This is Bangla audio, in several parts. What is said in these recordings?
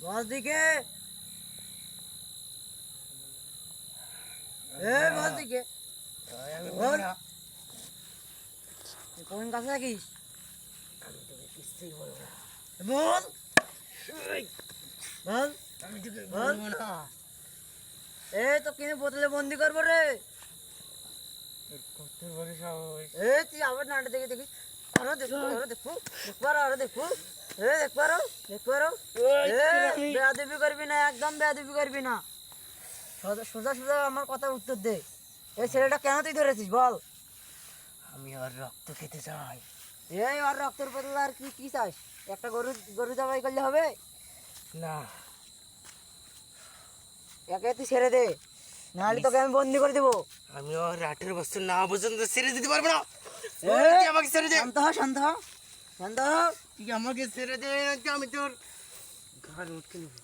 বাস দিকে বাস দিকে বল কোন কাছে থাকিস? আমি তোকে কিছুই বলবো না। বল বল আমি তোকে বলবো না। তো কিনে বোতলে বন্দি করবো রে। তোর কত বড় সাহস! তুই আবার নাটক দেখে দেখিস। আরো দেখো আরো দেখো বেয়াদবি করবি না, একদম বেয়াদবি করবি না। সোজা সোজা সোজা আমার কথার উত্তর দে। এই ছেলেটা কেন তুই ধরেছিস বল? আমি আর রক্ত খেতে চাই। আর রক্তের বদলে আর কি কি চাস? একটা গরু গরু জবাই করলে হবে? না, একে তুই ছেড়ে দে, নাহলে তোকে আমি বন্দি করে দেবো। আমি আর 18 বছর না পর্যন্ত ছেড়ে দিতে পারবো না। তুই আমাকে ছেড়ে দে। শান্ত হ শান্ত হ শান্ত হ। তুই আমাকে ছেড়ে দে, নাকি আমি তোর ঘাড় উঠকে নেবো।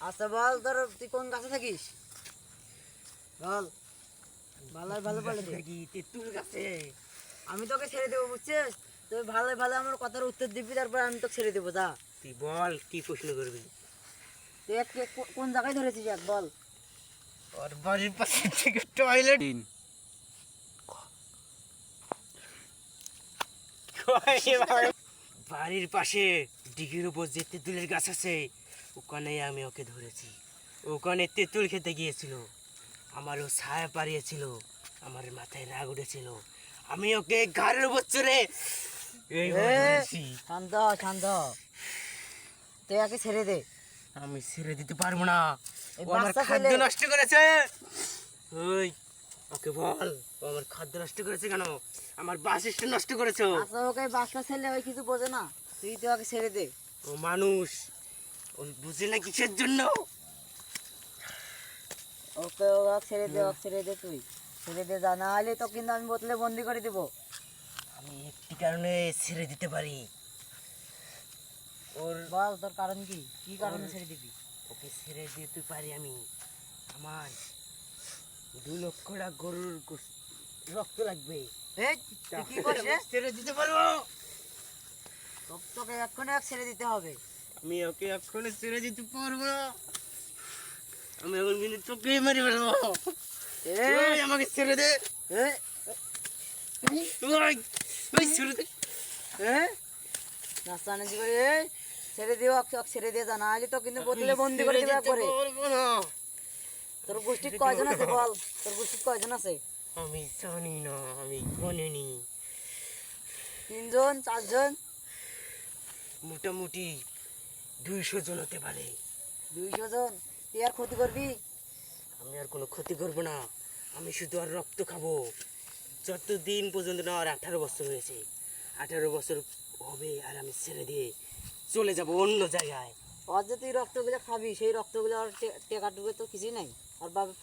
আচ্ছা বল, তোর তুই কোন গাছে থাকিস বল, ভালো ভালো বলে দে। নাকি তেঁতুল গাছে? আমি তোকে ছেড়ে দেবো বুঝছিস? তুই ভালো ভালো আমার কথার উত্তর দিবি, তারপর আমি তোকে ছেড়ে দেবো। যা, তুই বল কি প্রশ্ন করবি। তুই কোন জায়গায় ধরেছিস এক বল। ওর বাড়ির পাশে থেকে টয়লেট। বাড়ির পাশে ডিগির উপর যে তেঁতুলের গাছ আছে, ওখানে আমি ওকে ধরেছি। ওখানে তেঁতুল খেতে গিয়েছিল, আমারও ছায়া পাড়িয়েছিল, আমার মাথায় রাগ উঠেছিল, আমি ওকে ঘাড়ের উপর চড়ে এইভাবে ধরেছি। শান্ত হ শান্ত হ, তুই একে ছেড়ে দে। আমি ছেড়ে দিতে পারবো না, এই ও আমার বাচ্চা খাদ্য ছেলে। নষ্ট করেছে। ওই ওকে বল, ও আমার খাদ্য নষ্ট করেছে কেন? আমার বাসিষ্ট নষ্ট করেছে ও। আচ্ছা ওকে বাচ্চা ছেলে, ওই কিছু বোঝে না, তুই তো ওকে ছেড়ে দে। ও মানুষ, ও বুঝে না কিসের জন্য। ওকে ওকে ছেড়ে দে, ওকে ছেড়ে দে, তুই ছেড়ে দে, যা, না হলে তো কিন্তু আমি বোতলে বন্দি করে দেবো। আমি একটি কারণে ছেড়ে দিতে পারি। ওর বল তোর কারণ কি, কি কারণে ছেড়ে দিবি? ওকে ছেড়ে দিতে পারি আমি, আমার 2 লক্ষ টাকা গরুর রক্ত লাগবে। তুই কি করছিস রে? ছেড়ে দিতে পারবো। তোকে এক্ষুনি এক ছেড়ে দিতে হবে। আমি ওকে এক্ষুনি ছেড়ে দিতে পারবো না, আমি এখন কিন্তু তোকেই মেরে ফেলবো। ওই আমাকে ছেড়ে দে। ওই ওই ছেড়ে দে। নাস্তানাজি করে ছেড়ে দিও, ওকে ছেড়ে দিয়ে যা, না হলে তো কিন্তু বোতলে বন্দি করে দিবে একবারে। পারবো না। তোর গোষ্ঠীর কয়জন আছে বল, তোর গোষ্ঠীর কয়জন আছে? আমি জানি না, আমি গণিনি। 3 জন 4 জন? মোটামুটি 200 জন হতে পারে। 200 জন? তুই আর ক্ষতি করবি? আমি আর কোনো ক্ষতি করবো না, আমি শুধু আর রক্ত খাবো যতদিন পর্যন্ত না আর 18 বছর হয়েছে। 18 বছর হবে আর আমি ছেড়ে দিয়ে চলে যাব অন্য জায়গায়। আর যে তুই রক্তগুলো খাবি, সেই রক্তগুলো আর টেকাটুকু তো কিছুই নাই। আর বাবা